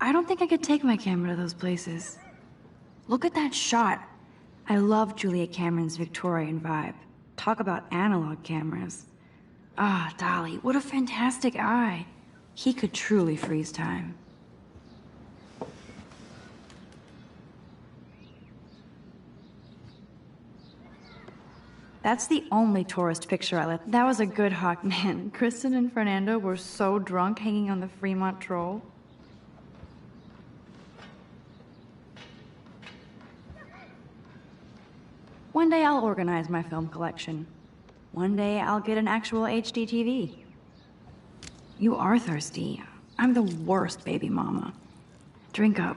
I don't think I could take my camera to those places. Look at that shot. I love Juliet Cameron's Victorian vibe. Talk about analog cameras. Ah, Dolly, what a fantastic eye. He could truly freeze time. That's the only tourist picture I left. That was a good hawk, man. Kristen and Fernando were so drunk hanging on the Fremont Troll. One day I'll organize my film collection. One day I'll get an actual HD TV. You are thirsty. I'm the worst baby mama. Drink up.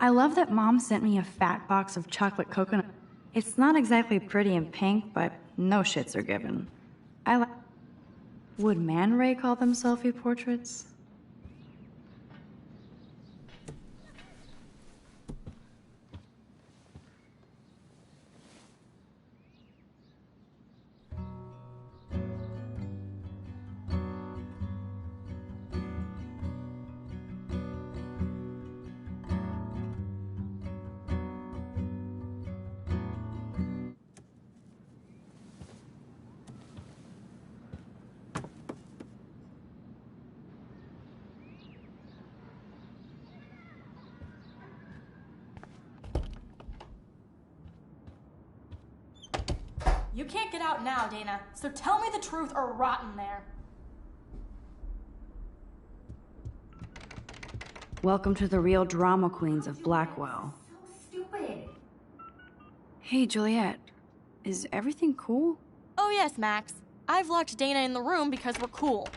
I love that Mom sent me a fat box of chocolate coconut. It's not exactly pretty and pink, but no shits are given. Would Man Ray call them selfie portraits? You can't get out now, Dana, so tell me the truth or rot in there. Welcome to the real drama queens of Blackwell. So stupid. Hey, Juliet. Is everything cool? Oh yes, Max. I've locked Dana in the room because we're cool.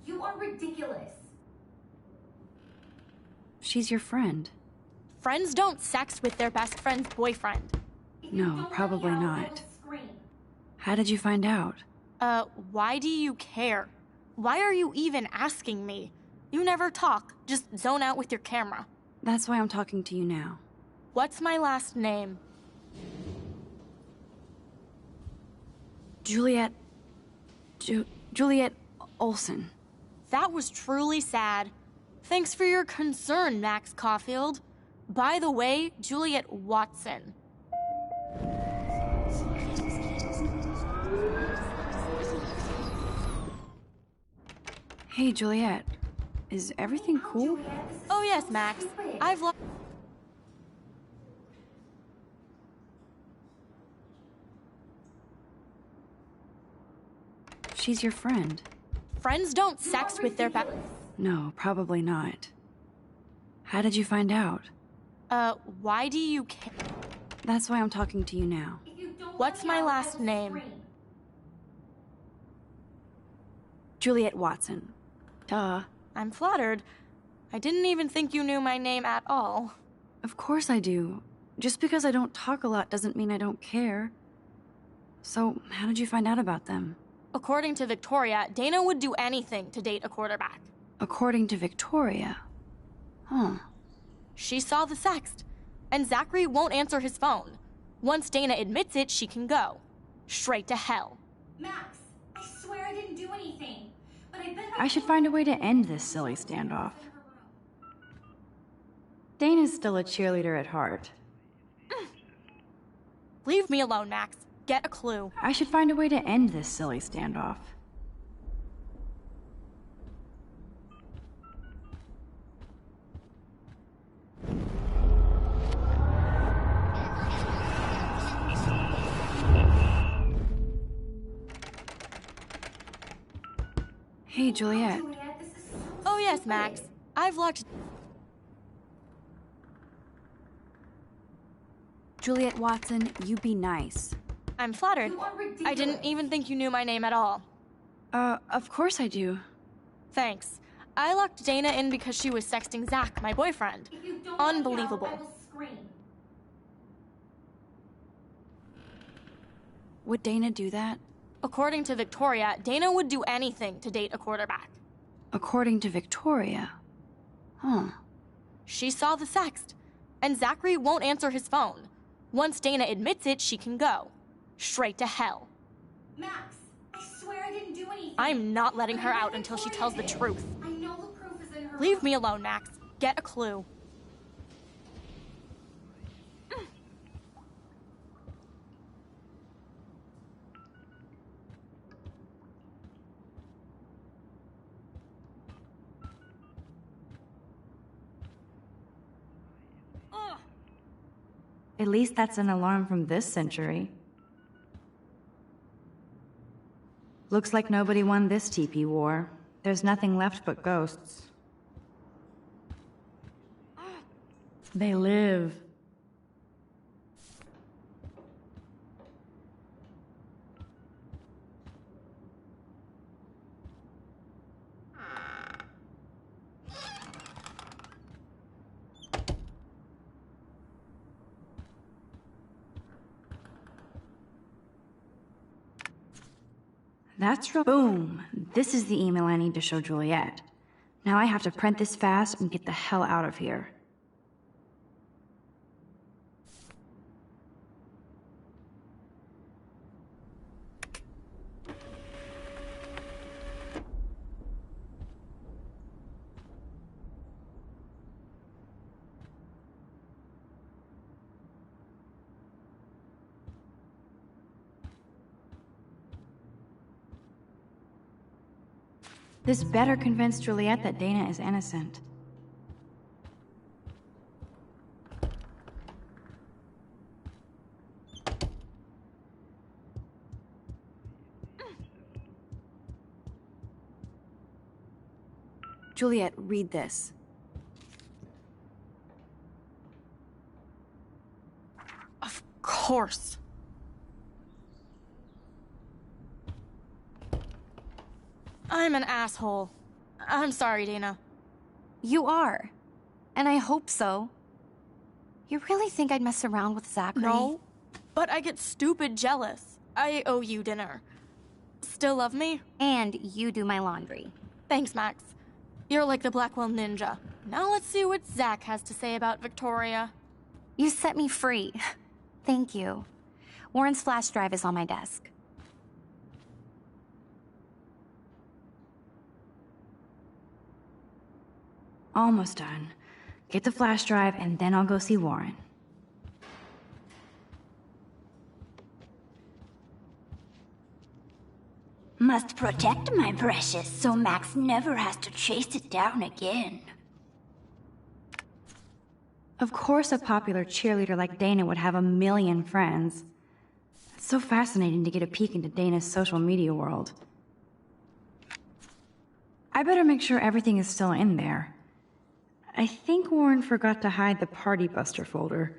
You are ridiculous. She's your friend. Friends don't sex with their best friend's boyfriend. No, probably not. How did you find out? Why do you care? Why are you even asking me? You never talk, just zone out with your camera. That's why I'm talking to you now. What's my last name? Juliet Olsen. That was truly sad. Thanks for your concern, Max Caulfield. By the way, Juliet Watson. Hey, Juliet. Is everything cool? Oh yes, Max. I've locked... She's your friend. Friends don't sex with their No, probably not. How did you find out? Why do you care? That's why I'm talking to you now. What's my last name? Juliet Watson. Duh. I'm flattered. I didn't even think you knew my name at all. Of course I do. Just because I don't talk a lot doesn't mean I don't care. So, how did you find out about them? According to Victoria, Dana would do anything to date a quarterback. According to Victoria? Huh. She saw the sext, and Zachary won't answer his phone. Once Dana admits it, she can go. Straight to hell. Max, I swear I didn't do anything. But I should find a way to end this silly standoff. Dana's still a cheerleader at heart. Leave me alone, Max. Get a clue. I should find a way to end this silly standoff. Hey, Juliet. Oh yes, Max. I've locked... Juliet Watson, you be nice. I'm flattered. I didn't even think you knew my name at all. Of course I do. Thanks. I locked Dana in because she was sexting Zach, my boyfriend. Unbelievable. Would Dana do that? According to Victoria, Dana would do anything to date a quarterback. According to Victoria? Huh. She saw the sext, and Zachary won't answer his phone. Once Dana admits it, she can go. Straight to hell. Max, I swear I didn't do anything. I'm not letting her out until she tells the truth. I know the proof is in her. Leave me alone, Max. Get a clue. At least that's an alarm from this century. Looks like nobody won this TP war. There's nothing left but ghosts. They live. That's real. Boom! This is the email I need to show Juliet. Now I have to print this fast and get the hell out of here. This better convince Juliet that Dana is innocent. Juliet, read this. Of course. I'm an asshole. I'm sorry, Dana. You are. And I hope so. You really think I'd mess around with Zachary? No, but I get stupid jealous. I owe you dinner. Still love me? And you do my laundry. Thanks, Max. You're like the Blackwell Ninja. Now let's see what Zach has to say about Victoria. You set me free. Thank you. Warren's flash drive is on my desk. Almost done. Get the flash drive and then I'll go see Warren. Must protect my precious so Max never has to chase it down again. Of course a popular cheerleader like Dana would have a million friends. It's so fascinating to get a peek into Dana's social media world. I better make sure everything is still in there. I think Warren forgot to hide the Party Buster folder.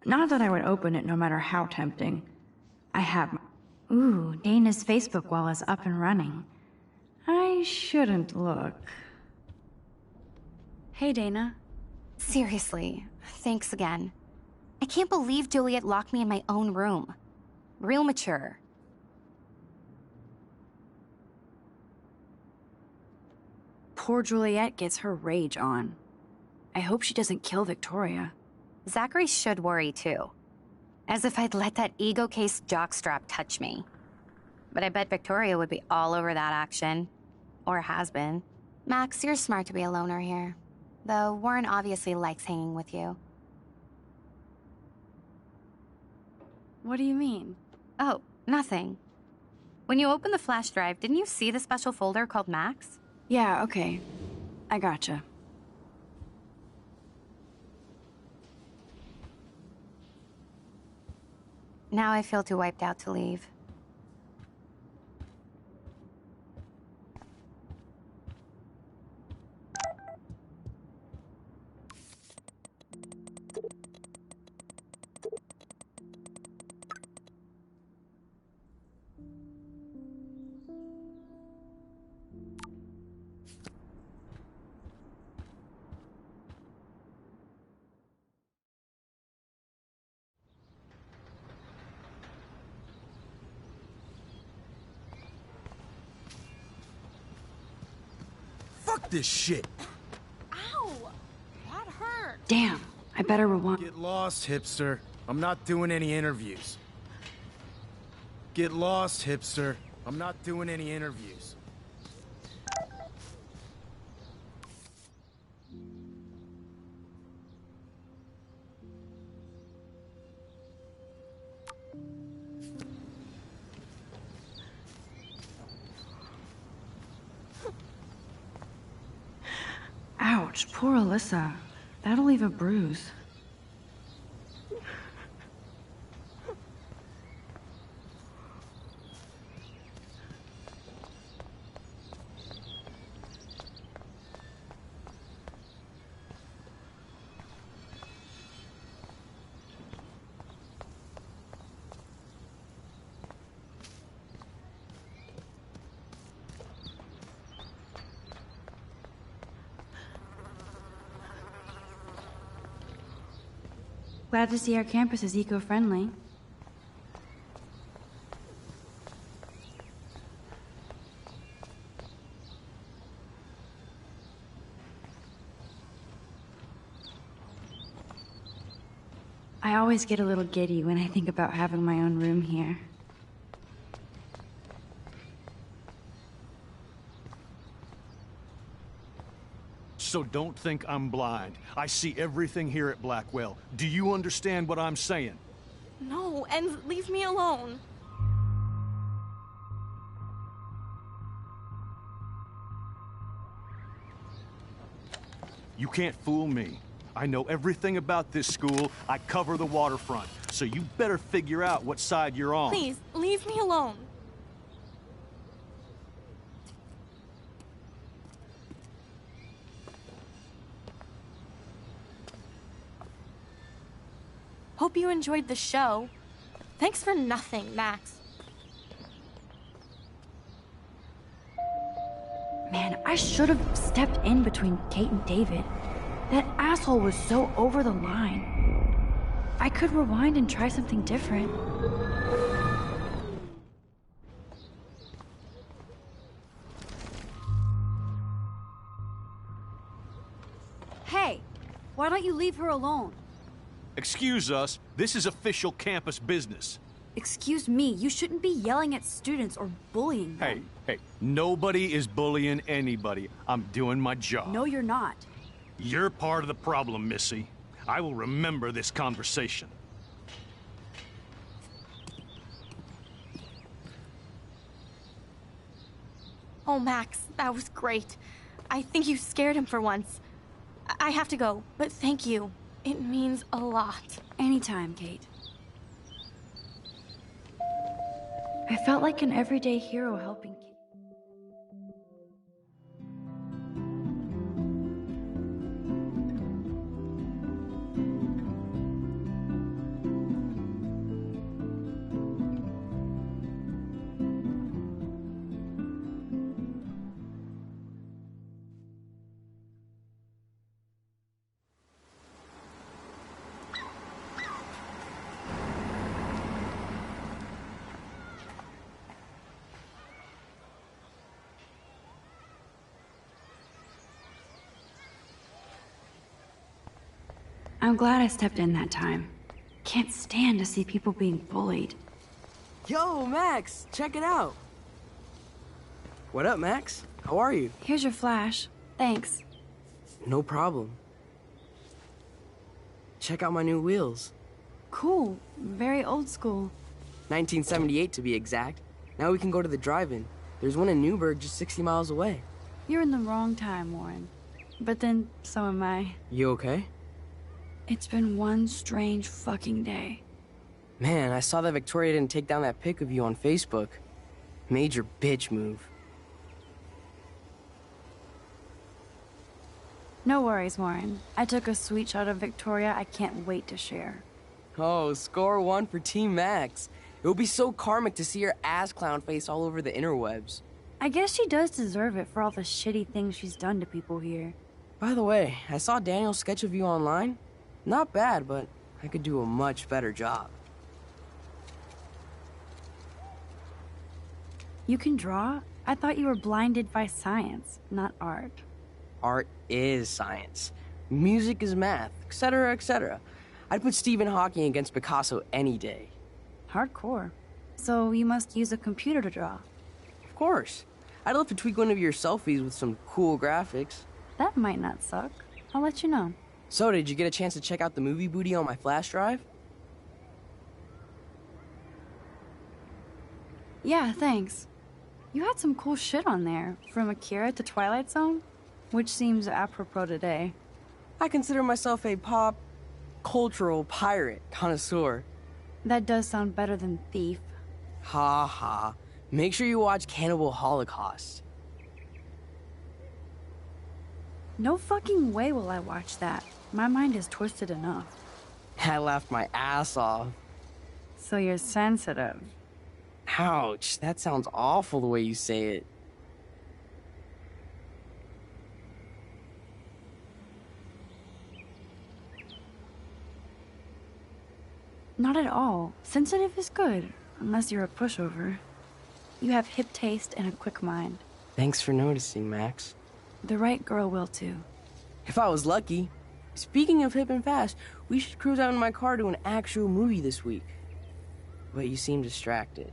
Not that I would open it no matter how tempting. I have... Ooh, Dana's Facebook wall is up and running. I shouldn't look. Hey, Dana. Seriously, thanks again. I can't believe Juliet locked me in my own room. Real mature. Poor Juliet gets her rage on. I hope she doesn't kill Victoria. Zachary should worry too. As if I'd let that ego-cased jockstrap touch me. But I bet Victoria would be all over that action. Or has been. Max, you're smart to be a loner here. Though Warren obviously likes hanging with you. What do you mean? Oh, nothing. When you opened the flash drive, didn't you see the special folder called Max? Yeah, okay. I gotcha. Now I feel too wiped out to leave. Fuck this shit! Ow! Damn, I better rewind. Get lost, hipster. I'm not doing any interviews. Get lost, hipster. I'm not doing any interviews. Ouch, poor Alyssa. That'll leave a bruise. Glad to see our campus is eco-friendly. I always get a little giddy when I think about having my own room here. So don't think I'm blind. I see everything here at Blackwell. Do you understand what I'm saying? No, and leave me alone. You can't fool me. I know everything about this school. I cover the waterfront. So you better figure out what side you're on. Please, leave me alone. Hope you enjoyed the show. Thanks for nothing, Max. Man, I should have stepped in between Kate and David. That asshole was so over the line. I could rewind and try something different. Hey, why don't you leave her alone? Excuse us, this is official campus business. Excuse me, you shouldn't be yelling at students or bullying them. Hey, nobody is bullying anybody. I'm doing my job. No, you're not. You're part of the problem, Missy. I will remember this conversation. Oh, Max, that was great. I think you scared him for once. I have to go, but thank you. It means a lot. Anytime, Kate. I felt like an everyday hero helping Kate. I'm glad I stepped in that time. Can't stand to see people being bullied. Yo, Max, check it out. What up, Max? How are you? Here's your flash. Thanks. No problem. Check out my new wheels. Cool. Very old school. 1978 to be exact. Now we can go to the drive-in. There's one in Newburgh just 60 miles away. You're in the wrong time, Warren. But then, so am I. You okay? It's been one strange fucking day. Man, I saw that Victoria didn't take down that pic of you on Facebook. Major bitch move. No worries, Warren. I took a sweet shot of Victoria I can't wait to share. Oh, score one for Team Max. It would be so karmic to see her ass clown face all over the interwebs. I guess she does deserve it for all the shitty things she's done to people here. By the way, I saw Daniel's sketch of you online. Not bad, but I could do a much better job. You can draw? I thought you were blinded by science, not art. Art is science. Music is math, etc., etc. I'd put Stephen Hawking against Picasso any day. Hardcore. So you must use a computer to draw. Of course. I'd love to tweak one of your selfies with some cool graphics. That might not suck. I'll let you know. So, did you get a chance to check out the movie booty on my flash drive? Yeah, thanks. You had some cool shit on there, from Akira to Twilight Zone, which seems apropos today. I consider myself a pop cultural pirate connoisseur. That does sound better than thief. Ha ha. Make sure you watch Cannibal Holocaust. No fucking way will I watch that. My mind is twisted enough. I laughed my ass off. So you're sensitive. Ouch, that sounds awful the way you say it. Not at all. Sensitive is good, unless you're a pushover. You have hip taste and a quick mind. Thanks for noticing, Max. The right girl will too. If I was lucky. Speaking of hip and fast, we should cruise out in my car to an actual movie this week. But you seem distracted.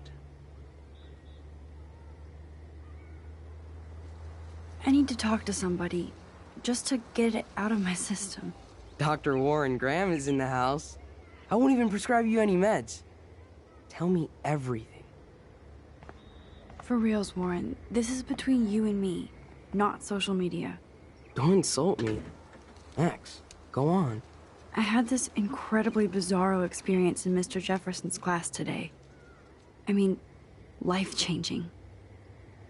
I need to talk to somebody, just to get it out of my system. Dr. Warren Graham is in the house. I won't even prescribe you any meds. Tell me everything. For reals, Warren, this is between you and me, not social media. Don't insult me. Max, go on. I had this incredibly bizarro experience in Mr. Jefferson's class today. I mean, life-changing.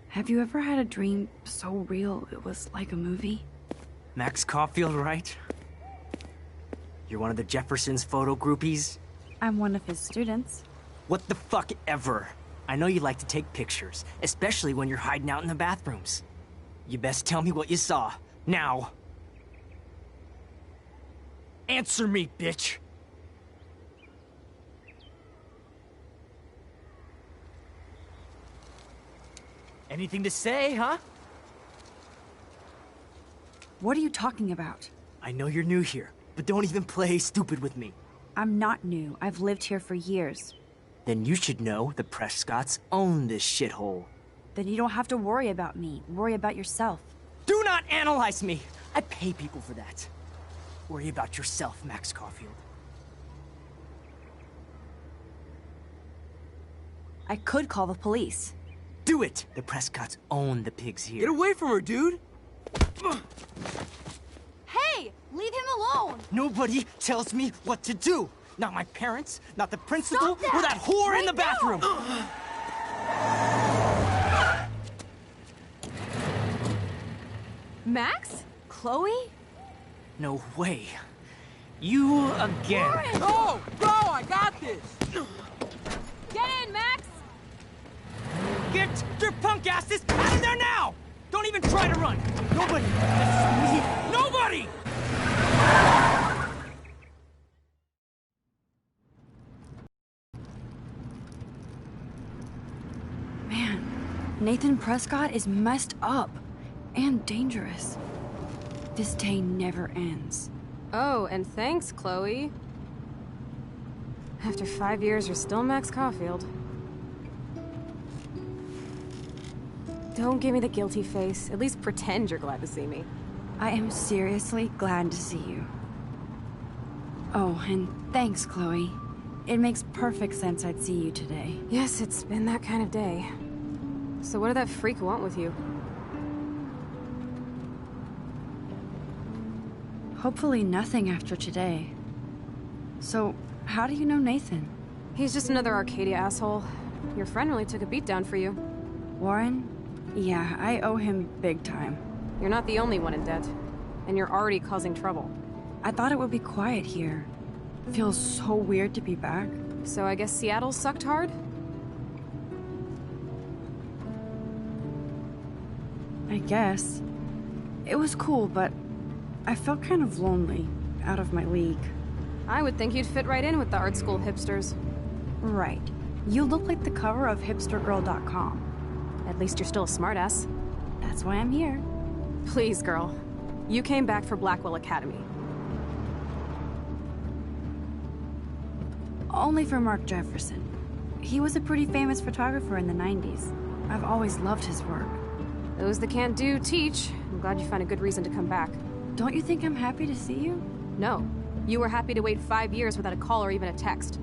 Have you ever had a dream so real it was like a movie? Max Caulfield, right? You're one of the Jefferson's photo groupies? I'm one of his students. What the fuck ever? I know you like to take pictures, especially when you're hiding out in the bathrooms. You best tell me what you saw. Now. Answer me, bitch! Anything to say, huh? What are you talking about? I know you're new here, but don't even play stupid with me. I'm not new. I've lived here for years. Then you should know the Prescotts own this shithole. Then you don't have to worry about me. Worry about yourself. Do not analyze me! I pay people for that. Worry about yourself, Max Caulfield. I could call the police. Do it! The Prescotts own the pigs here. Get away from her, dude! Hey! Leave him alone! Nobody tells me what to do! Not my parents, not the principal, Stop that! or that whore in the bathroom! Max? Chloe? No way. You again. Warren! Oh, bro, I got this! Get in, Max! Get your punk asses out of there now! Don't even try to run! Nobody! Nobody! Man, Nathan Prescott is messed up and dangerous. This day never ends. Oh, and thanks, Chloe. After 5 years, you're still Max Caulfield. Don't give me the guilty face. At least pretend you're glad to see me. I am seriously glad to see you. Oh, and thanks, Chloe. It makes perfect sense I'd see you today. Yes, it's been that kind of day. So what did that freak want with you? Hopefully nothing after today. So, how do you know Nathan? He's just another Arcadia asshole. Your friend really took a beat down for you. Warren? Yeah, I owe him big time. You're not the only one in debt. And you're already causing trouble. I thought it would be quiet here. Feels so weird to be back. So I guess Seattle sucked hard? I guess. It was cool, but I felt kind of lonely, out of my league. I would think you'd fit right in with the art school hipsters. Right. You look like the cover of hipstergirl.com. At least you're still a smartass. That's why I'm here. Please, girl. You came back for Blackwell Academy. Only for Mark Jefferson. He was a pretty famous photographer in the 90s. I've always loved his work. Those that can't do, teach. I'm glad you found a good reason to come back. Don't you think I'm happy to see you? No. You were happy to wait 5 years without a call or even a text.